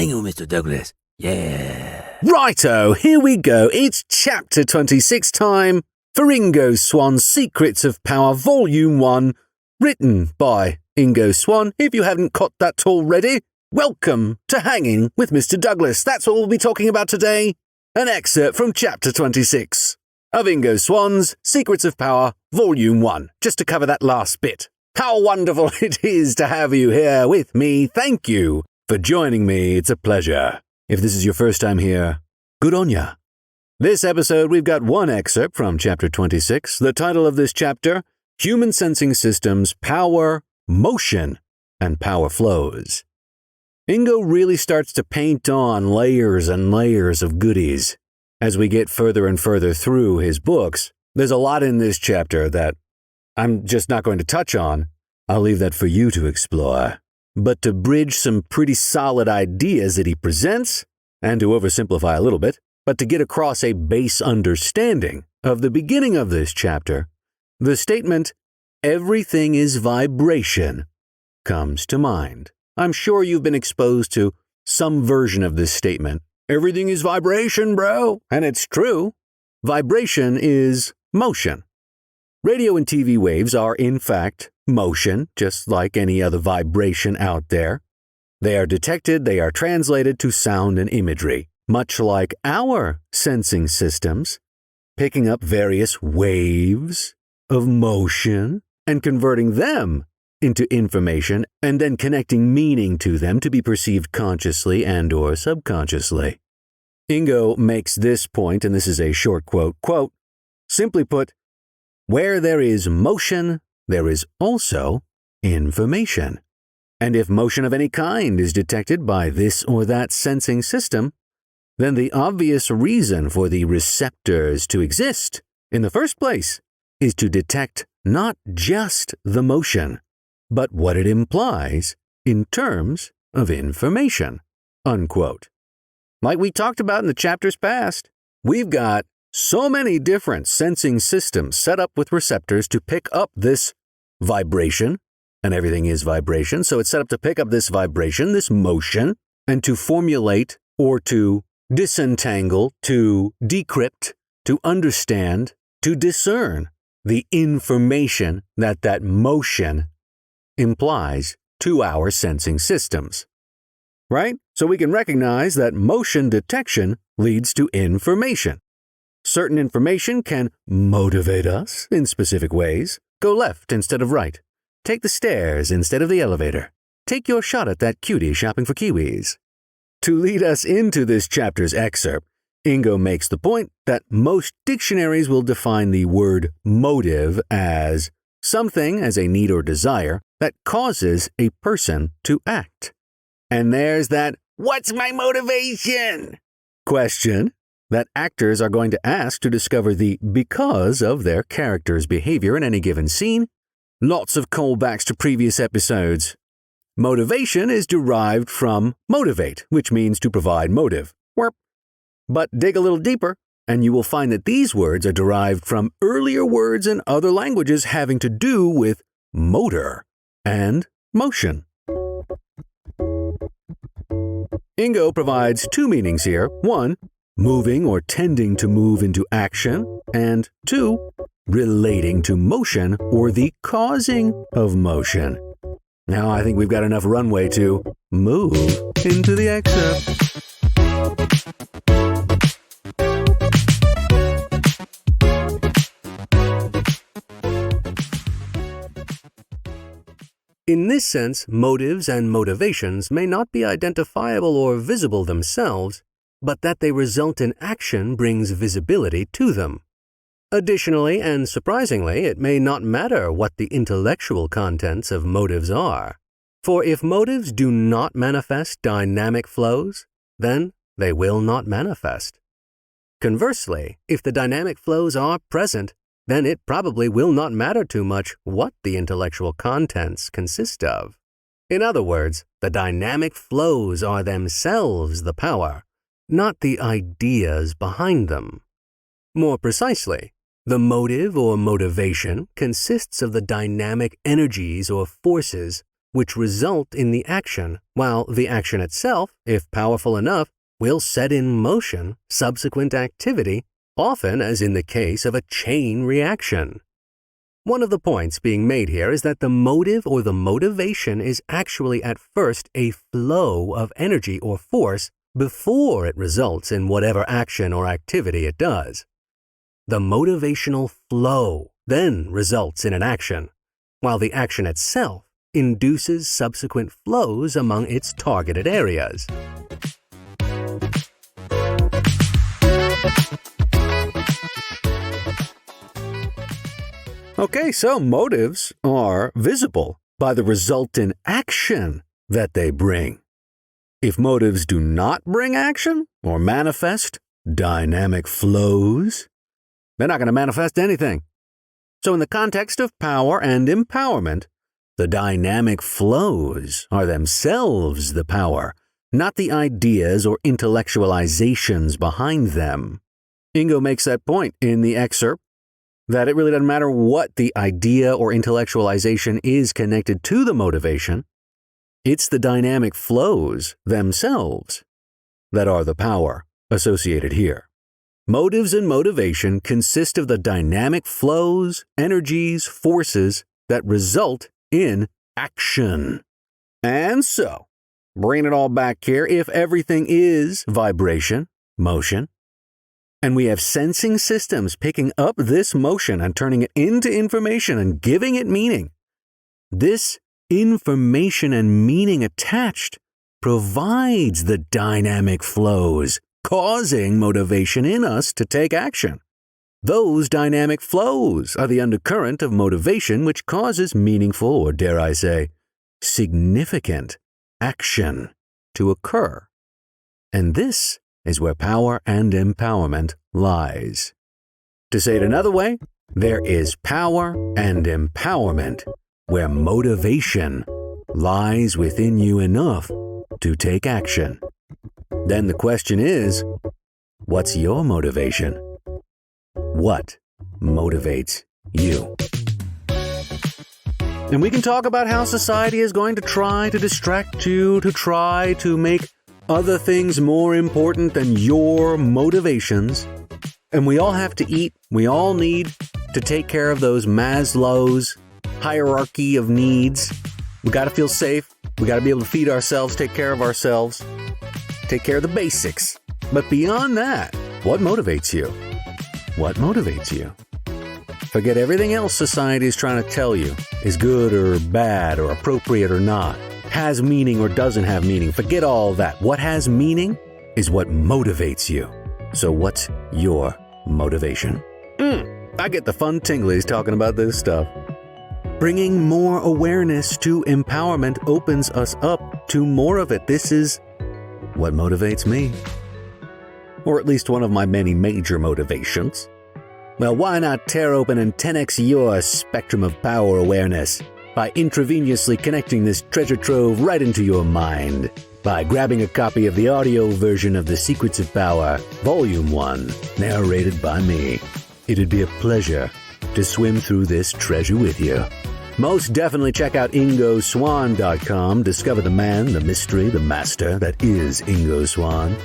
Hang on, Mr. Douglas. Yeah. Righto, here we go. It's chapter 26 time for Ingo Swann's Secrets of Power, Volume 1, written by Ingo Swann. If you haven't caught that already, welcome to Hangin with Mr. Douglas. That's what we'll be talking about today. An excerpt from chapter 26 of Ingo Swann's Secrets of Power, Volume 1, just to cover that last bit. How wonderful it is to have you here with me. Thank you for joining me. It's a pleasure. If this is your first time here, good on ya. This episode, we've got one excerpt from chapter 26. The title of this chapter, Human Sensing Systems, Power, Motion, and Power Flows. Ingo really starts to paint on layers and layers of goodies. As we get further and further through his books, there's a lot in this chapter that I'm just not going to touch on. I'll leave that for you to explore. But to bridge some pretty solid ideas that he presents, and to oversimplify a little bit, but to get across a base understanding of the beginning of this chapter, the statement, everything is vibration, comes to mind. I'm sure you've been exposed to some version of this statement. Everything is vibration, bro. And it's true. Vibration is motion. Radio and TV waves are, in fact, motion, just like any other vibration out there. They are detected, they are translated to sound and imagery, much like our sensing systems, picking up various waves of motion and converting them into information and then connecting meaning to them to be perceived consciously and or subconsciously. Ingo makes this point, and this is a short quote, simply put, where there is motion, there is also information. And if motion of any kind is detected by this or that sensing system, then the obvious reason for the receptors to exist in the first place is to detect not just the motion, but what it implies in terms of information, unquote. Like we talked about in the chapters past, we've got so many different sensing systems set up with receptors to pick up this vibration, and everything is vibration, so it's set up to pick up this vibration, this motion, and to formulate or to disentangle, to decrypt, to understand, to discern the information that that motion implies to our sensing systems. Right? So we can recognize that motion detection leads to information. Certain information can motivate us in specific ways. Go left instead of right. Take the stairs instead of the elevator. Take your shot at that cutie shopping for kiwis. To lead us into this chapter's excerpt, Ingo makes the point that most dictionaries will define the word motive as something as a need or desire that causes a person to act. And there's that, what's my motivation? Question that actors are going to ask to discover the because of their character's behavior in any given scene. Lots of callbacks to previous episodes. Motivation is derived from motivate, which means to provide motive. But dig a little deeper, and you will find that these words are derived from earlier words in other languages having to do with motor and motion. Ingo provides two meanings here. One, moving or tending to move into action, and two, relating to motion or the causing of motion. Now I think we've got enough runway to move into the excerpt. In this sense, motives and motivations may not be identifiable or visible themselves, but that they result in action brings visibility to them. Additionally, and surprisingly, it may not matter what the intellectual contents of motives are. For if motives do not manifest dynamic flows, then they will not manifest. Conversely, if the dynamic flows are present, then it probably will not matter too much what the intellectual contents consist of. In other words, the dynamic flows are themselves the power, not the ideas behind them. More precisely, the motive or motivation consists of the dynamic energies or forces which result in the action, while the action itself, if powerful enough, will set in motion subsequent activity, often as in the case of a chain reaction. One of the points being made here is that the motive or the motivation is actually at first a flow of energy or force before it results in whatever action or activity it does. The motivational flow then results in an action, while the action itself induces subsequent flows among its targeted areas. Okay, so motives are visible by the resultant action that they bring. If motives do not bring action or manifest dynamic flows, they're not going to manifest anything. So in the context of power and empowerment, the dynamic flows are themselves the power, not the ideas or intellectualizations behind them. Ingo makes that point in the excerpt, that it really doesn't matter what the idea or intellectualization is connected to the motivation. It's the dynamic flows themselves that are the power associated here. Motives and motivation consist of the dynamic flows, energies, forces that result in action. And so, bringing it all back here, if everything is vibration, motion, and we have sensing systems picking up this motion and turning it into information and giving it meaning, this information and meaning attached provides the dynamic flows, causing motivation in us to take action. Those dynamic flows are the undercurrent of motivation which causes meaningful, or dare I say, significant action to occur. And this is where power and empowerment lies. To say it another way, there is power and empowerment where motivation lies within you enough to take action. Then the question is, what's your motivation? What motivates you? And we can talk about how society is going to try to distract you, to try to make other things more important than your motivations. And we all have to eat. We all need to take care of those Maslow's hierarchy of needs. We got to feel safe. We got to be able to feed ourselves, take care of ourselves, take care of the basics. But beyond that, what motivates you? What motivates you? Forget everything else society is trying to tell you is good or bad or appropriate or not, has meaning or doesn't have meaning. Forget all that. What has meaning is what motivates you. So what's your motivation? I get the fun tinglies talking about this stuff. Bringing more awareness to empowerment opens us up to more of it. This is what motivates me. Or at least one of my many major motivations. Well, why not tear open and 10x your spectrum of power awareness by intravenously connecting this treasure trove right into your mind by grabbing a copy of the audio version of The Secrets of Power, Volume 1, narrated by me. It'd be a pleasure to swim through this treasure with you. Most definitely check out ingoswann.com. Discover the man, the mystery, the master that is Ingo Swann.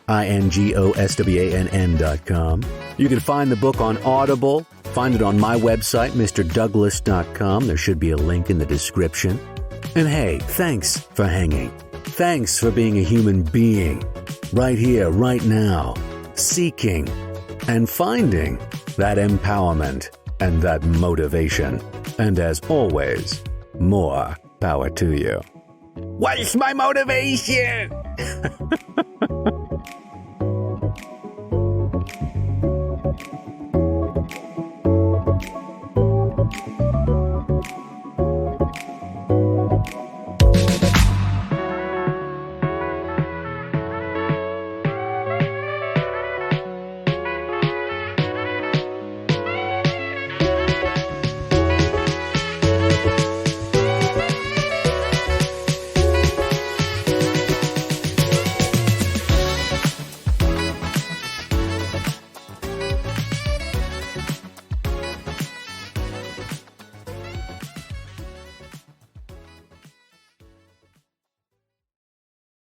ingoswann.com. You can find the book on Audible. Find it on my website, mrdouglas.com. There should be a link in the description. And hey, thanks for hanging. Thanks for being a human being. Right here, right now. Seeking and finding that empowerment and that motivation. And as always, more power to you. What's my motivation?